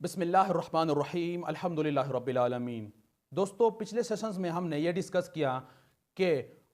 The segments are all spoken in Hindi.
बिस्मिल्लाहिर्रहमानिर्रहीम अल्हम्दुलिल्लाहि रब्बिल आलमीन। दोस्तों, पिछले सेशंस में हमने ये डिस्कस किया कि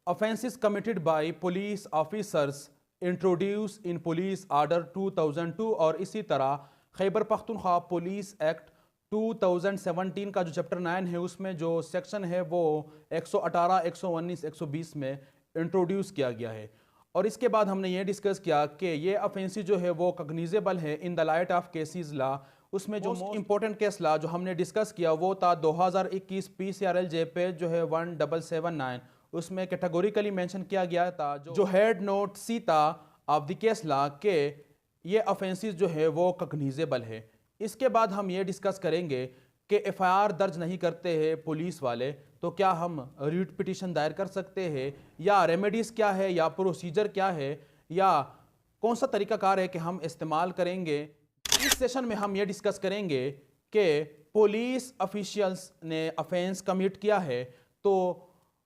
offences committed by police officers introduce in police order 2002 और इसी तरह खैबर पख्तूनख्वा पुलिस एक्ट 2017 का जो चैप्टर 9 है उसमें जो सेक्शन है वो 118, 119, 120 में इंट्रोड्यूस किया गया है। और इसके बाद हमने ये डिस्कस किया कि ये ऑफेंसेस जो है वो कॉग्निजेबल है in the light of cases law. उसमें जो मोस्ट इंपॉर्टेंट केस लॉ जो हमने डिस्कस किया वो था 2021 PCRL जे पेज जो है 1779। उसमें कैटेगोरिकली मेंशन किया गया था जो हेड नोट सी था ऑफ द केस लॉ के ये ऑफेंसेस जो है वो कॉग्निजेबल है। इसके बाद हम ये डिस्कस करेंगे कि FIR दर्ज नहीं करते हैं पुलिस वाले तो क्या हम रीट पिटीशन दायर कर सकते हैं, या रेमेडीज़ क्या है, या प्रोसीजर क्या है, या कौन सा तरीकाकार है कि हम इस्तेमाल करेंगे। इस सेशन में हम ये डिस्कस करेंगे कि पुलिस ऑफिशियल्स ने ऑफेंस कमिट किया है तो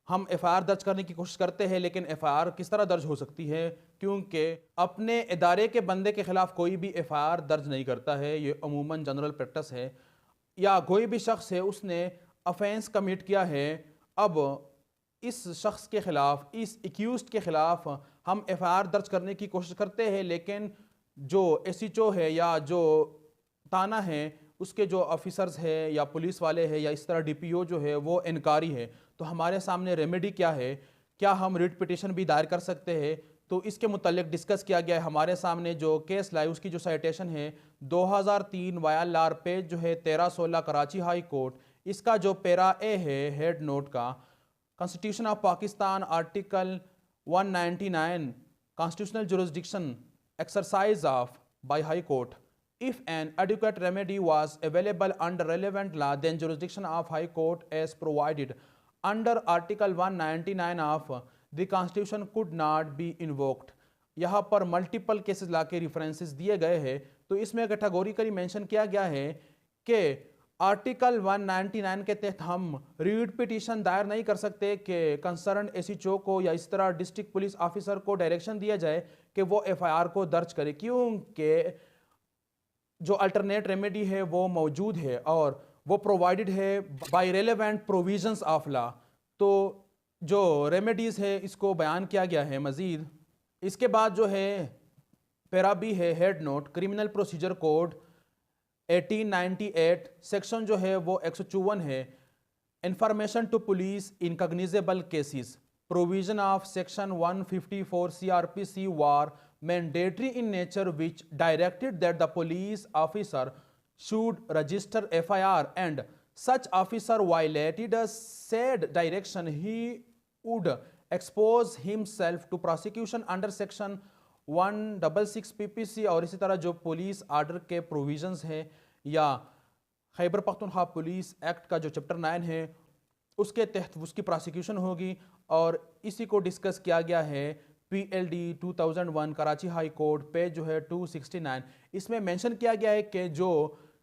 हम FIR दर्ज करने की कोशिश करते हैं, लेकिन FIR किस तरह दर्ज हो सकती है, क्योंकि अपने इदारे के बंदे के खिलाफ कोई भी FIR दर्ज नहीं करता है। ये अमूमन जनरल प्रैक्टिस है। या कोई भी शख्स है उसने ऑफेंस कमिट किया है, अब इस शख्स के खिलाफ, इस एक्यूज्ड के खिलाफ हम FIR दर्ज करने की कोशिश करते हैं, लेकिन जो SHO है या जो थाना है उसके जो ऑफिसर्स है या पुलिस वाले हैं या इस तरह DPO जो है वो इनकारी है। तो हमारे सामने रेमेडी क्या है, क्या हम रिट पिटिशन भी दायर कर सकते हैं? तो इसके मुतालिक डिस्कस किया गया है। हमारे सामने जो केस लाई उसकी जो साइटेशन है 2003 YLR पेज जो है 1316 कराची हाई कोर्ट। इसका जो पैरा ए है हेड नोट का, constitution of Pakistan article 199 constitutional jurisdiction exercise of by High Court. If an adequate remedy was available under relevant law, then jurisdiction of High Court as provided under Article 199 of the Constitution could not be invoked. यहाँ पर मल्टीपल केसेस ला के रेफरेंसेस दिए गए हैं, तो इसमें कैटेगोरिकली मेंशन किया गया है कि आर्टिकल 199 के तहत हम रीट पिटीशन दायर नहीं कर सकते कि कंसर्न SHO को या इस तरह डिस्ट्रिक्ट पुलिस ऑफिसर को डायरेक्शन दिया जाए कि वो FIR को दर्ज करे, क्योंकि जो अल्टरनेट रेमेडी है वो मौजूद है और वो प्रोवाइडेड है by relevant provisions of law. तो जो रेमेडीज है इसको बयान किया गया है मजीद। इसके बाद जो है पैरा बी है head note criminal procedure code 1898 section जो है वो 154 है। Information to police in cognizable cases, provision of section 154 CRPC were mandatory in nature which directed that the police officer should register FIR and such officer violated said direction he would expose himself to prosecution under section 166 PPC। और इसी तरह जो पुलिस आर्डर के प्रोविजंस हैं या खैबर पख्तूनख्वा पुलिस एक्ट का जो चैप्टर 9 है उसके तहत उसकी प्रोसिक्यूशन होगी। और इसी को डिस्कस किया गया है PLD 2001 Karachi high court page जो है 269। इसमें मेंशन किया गया है कि जो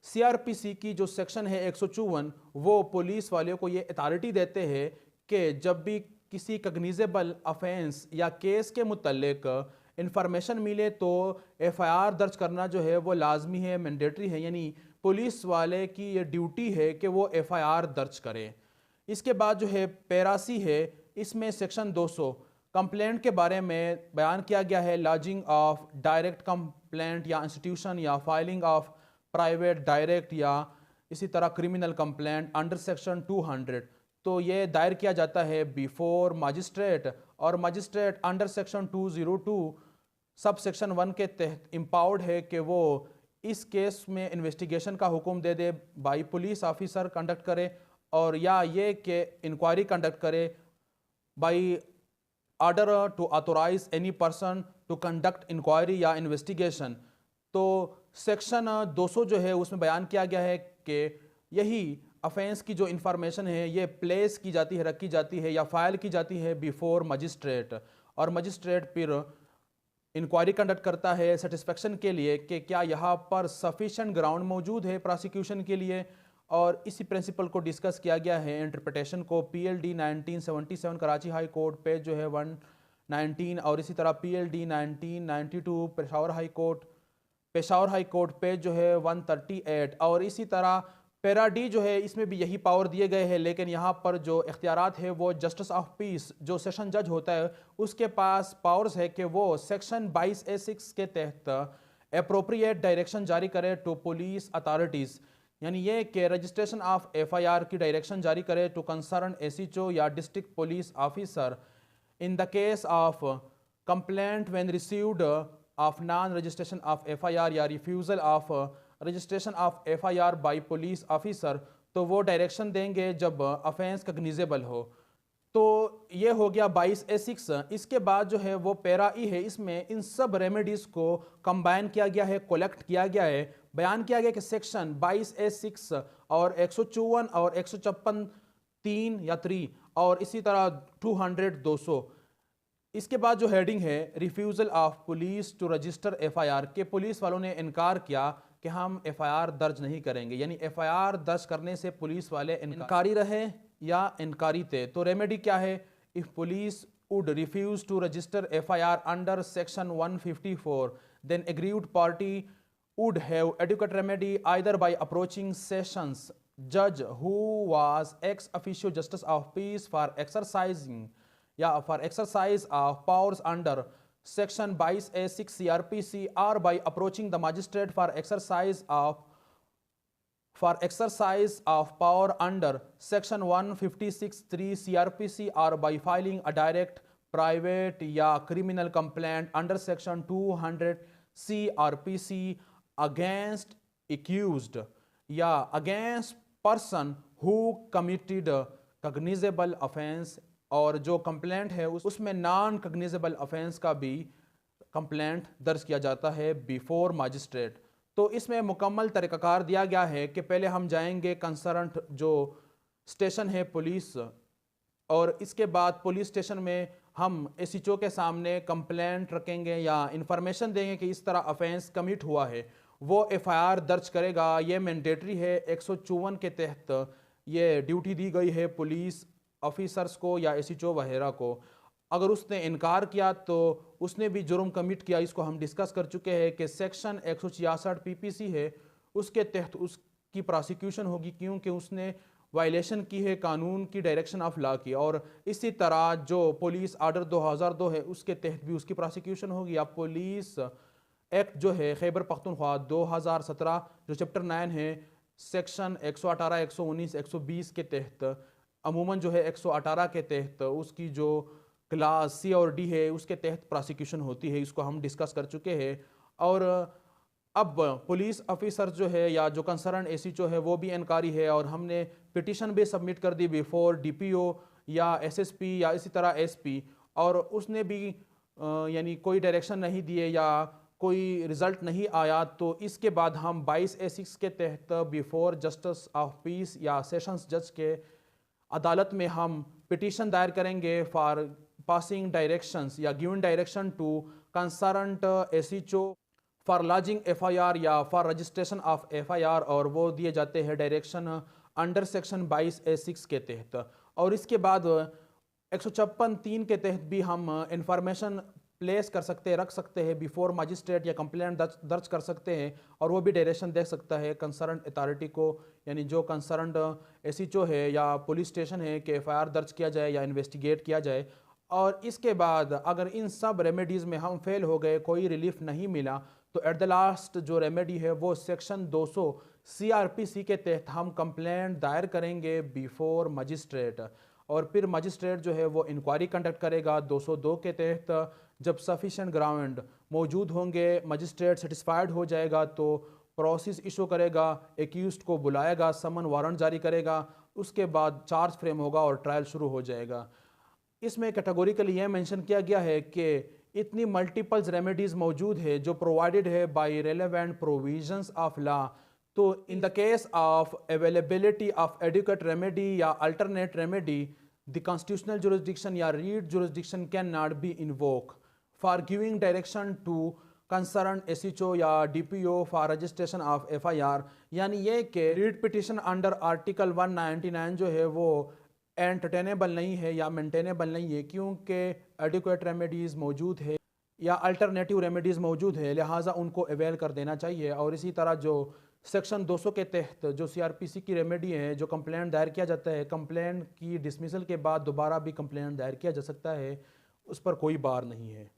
CRPC की जो सेक्शन है 154 वो पुलिस वाले को ये अथॉरिटी देते हैं कि जब भी किसी कॉग्निजेबल ऑफेंस या केस के मुतल्लिक इंफॉर्मेशन मिले तो FIR दर्ज करना जो है वो लाजमी है, मैंडेटरी है, यानी पुलिस वाले की ये ड्यूटी है कि वो FIR दर्ज करे। इसके बाद जो है पैरासी है, इसमें सेक्शन 200 कंप्लेंट के बारे में बयान किया गया है। लॉजिंग ऑफ डायरेक्ट कंप्लेंट या इंस्टीट्यूशन या फाइलिंग ऑफ प्राइवेट डायरेक्ट या इसी तरह क्रिमिनल कंप्लेंट अंडर सेक्शन 200, तो ये दायर किया जाता है बिफोर मजिस्ट्रेट, और magistrate under section 202 sub section 1 के तहत एम्पावर्ड है कि वो इस केस में इन्वेस्टिगेशन का हुक्म दे दे, बाई पुलिस ऑफिसर कंडक्ट करे, और या ये कि इंक्वायरी कंडक्ट करे by order to authorise any person to conduct inquiry या इन्वेस्टिगेशन। तो सेक्शन 200 जो है उसमें बयान किया गया है कि यही ऑफेंस की जो इंफॉर्मेशन है ये प्लेस की जाती है, रखी जाती है या फाइल की जाती है बिफोर मजिस्ट्रेट, और मजिस्ट्रेट फिर इंक्वायरी कंडक्ट करता है सेटिस्फेक्शन के लिए कि क्या यहाँ पर सफिशेंट ग्राउंड मौजूद है प्रोसिक्यूशन के लिए। और इसी प्रिंसिपल को डिस्कस किया गया है इंटरप्रिटेशन को PLD 1977 Karachi high court page जो है 119, और इसी तरह PLD 1992 Peshawar high court Peshawar high court पे जो है 138, और इसी तरह पैरा डी जो है इसमें भी यही पावर दिए गए हैं, लेकिन यहाँ पर जो इख्तियारात है वो जस्टिस ऑफ पीस जो सेशन जज होता है उसके पास पावर्स है कि वो सेक्शन 22A6 के तहत अप्रोप्रिएट डायरेक्शन जारी करे टू पुलिस अथॉरिटीज़, यानी ये कि रजिस्ट्रेशन ऑफ FIR की डायरेक्शन जारी करे टू कंसर्न SHO या district police officer in the case of complaint when received of non registration of FIR या refusal of registration of FIR by police officer. तो वो डायरेक्शन देंगे जब अफेंस कग्निजेबल हो। तो ये हो गया 22A6। इसके बाद जो है वो पैरा ई है, इसमें इन सब रेमेडीज़ को कंबाइन किया गया है, कलेक्ट किया गया है, बयान किया गया कि सेक्शन 22A6 और 154 और 156 3 या 3 और इसी तरह 200 200। इसके बाद जो हेडिंग है refusal of police to register FIR के पुलिस वालों ने इनकार किया कि हम FIR दर्ज नहीं करेंगे, यानी FIR दर्ज करने से पुलिस वाले इनकारी रहे या इनकारी थे। तो रेमेडी क्या है? If police would refuse to register FIR under section 154 then aggrieved party would have adequate remedy either by approaching sessions judge who was ex officio justice of peace for exercise of powers under section 22A6 CRPC or by approaching the magistrate for exercise of power under section 156(3) CRPC or by filing a direct private या criminal complaint under section 200 CRPC against accused या against person who committed cognizable offense, और जो कंप्लेंट है उसमें नॉन कग्निजेबल ऑफेंस का भी कंप्लेंट दर्ज किया जाता है बिफोर मजिस्ट्रेट। तो इसमें मुकम्मल तरीक़ाकार दिया गया है कि पहले हम जाएंगे कंसर्न जो स्टेशन है पुलिस, और इसके बाद पुलिस स्टेशन में हम SHO के सामने कंप्लेंट रखेंगे या इंफॉर्मेशन देंगे कि इस तरह ऑफेंस कमिट हुआ है, वो FIR दर्ज करेगा। ये मैंडेटरी है, 154 के तहत ये ड्यूटी दी गई है पुलिस ऑफिसर्स को या SHO वगैरह को। अगर उसने इनकार किया तो उसने भी जुर्म कमिट किया। इसको हम डिस्कस कर चुके हैं कि सेक्शन 166 PPC है, उसके तहत उसकी प्रोसिक्यूशन होगी क्योंकि उसने वायलेशन की है कानून की, डायरेक्शन ऑफ लॉ की। और इसी तरह जो पुलिस आर्डर 2002 है उसके तहत भी उसकी प्रोसिक्यूशन होगी। या पुलिस एक्ट जो है खैबर पख्तूनख्वा 2017 जो चैप्टर 9 है सेक्शन 118 119 120 के तहत अमूमन जो है 118 के तहत उसकी जो क्लास C और D है उसके तहत प्रोसिक्यूशन होती है। इसको हम डिस्कस कर चुके हैं। और अब पुलिस ऑफिसर जो है या जो कंसर्न SHO है वो भी इनकारी है, और हमने पिटीशन भी सबमिट कर दी बिफोर DPO या SSP या इसी तरह SP, और उसने भी यानी कोई डायरेक्शन नहीं दिए या कोई रिज़ल्ट नहीं आया। तो इसके बाद हम 22A6 के तहत बिफोर जस्टिस ऑफ पीस या सेशंस जज के अदालत में हम पिटीशन दायर करेंगे फॉर पासिंग डायरेक्शंस या given direction to concerned SHO for lodging FIR या फॉर रजिस्ट्रेशन ऑफ FIR, और वो दिए जाते हैं डायरेक्शन अंडर सेक्शन 22A6 के तहत। और इसके बाद 156(3) के तहत भी हम इंफॉर्मेशन प्लेस कर सकते हैं, रख सकते हैं बिफोर मजिस्ट्रेट या कंप्लेंट दर्ज कर सकते हैं, और वो भी डायरेक्शन दे सकता है कंसर्न अथॉरिटी को, यानी जो कंसर्न SHO है या पुलिस स्टेशन है कि FIR दर्ज किया जाए या इन्वेस्टिगेट किया जाए। और इसके बाद अगर इन सब रेमेडीज़ में हम फेल हो गए, कोई रिलीफ नहीं मिला, तो एट द लास्ट जो रेमेडी है वो सेक्शन 200 CRPC के तहत हम कंप्लेंट दायर करेंगे बिफोर मजिस्ट्रेट, और फिर मजिस्ट्रेट जो है वो इंक्वायरी कंडक्ट करेगा 202 के तहत। जब सफिशेंट ग्राउंड मौजूद होंगे, मजिस्ट्रेट सेटिस्फाइड हो जाएगा तो प्रोसेस इशू करेगा, एक्यूज्ड को बुलाएगा, समन वारंट जारी करेगा, उसके बाद चार्ज फ्रेम होगा और ट्रायल शुरू हो जाएगा। इसमें कैटेगोरिकली ये मेंशन किया गया है कि इतनी मल्टीपल्स रेमेडीज़ मौजूद है जो प्रोवाइडेड है by relevant provisions of law. तो in the case of availability of adequate remedy या alternate remedy, the constitutional jurisdiction या writ jurisdiction can not be invoke for giving direction to concern SHO या DPO for registration of FIR। यानी ये कि रीड पिटिशन अंडर आर्टिकल 199 जो है वो एंटरटेनेबल नहीं है या मेंटेनेबल नहीं है, क्योंकि एडिक्वेट रेमेडीज़ मौजूद है या अल्टरनेटिव रेमेडीज़ मौजूद है, लिहाजा उनको अवेल कर देना चाहिए। और इसी तरह जो सेक्शन 200 के तहत जो CRPC की रेमेडी है, जो कंप्लेंट दायर किया जाता है, कंप्लेंट की डिसमिसल के बाद दोबारा भी कंप्लेंट दायर किया जा सकता है, उस पर कोई बार नहीं है।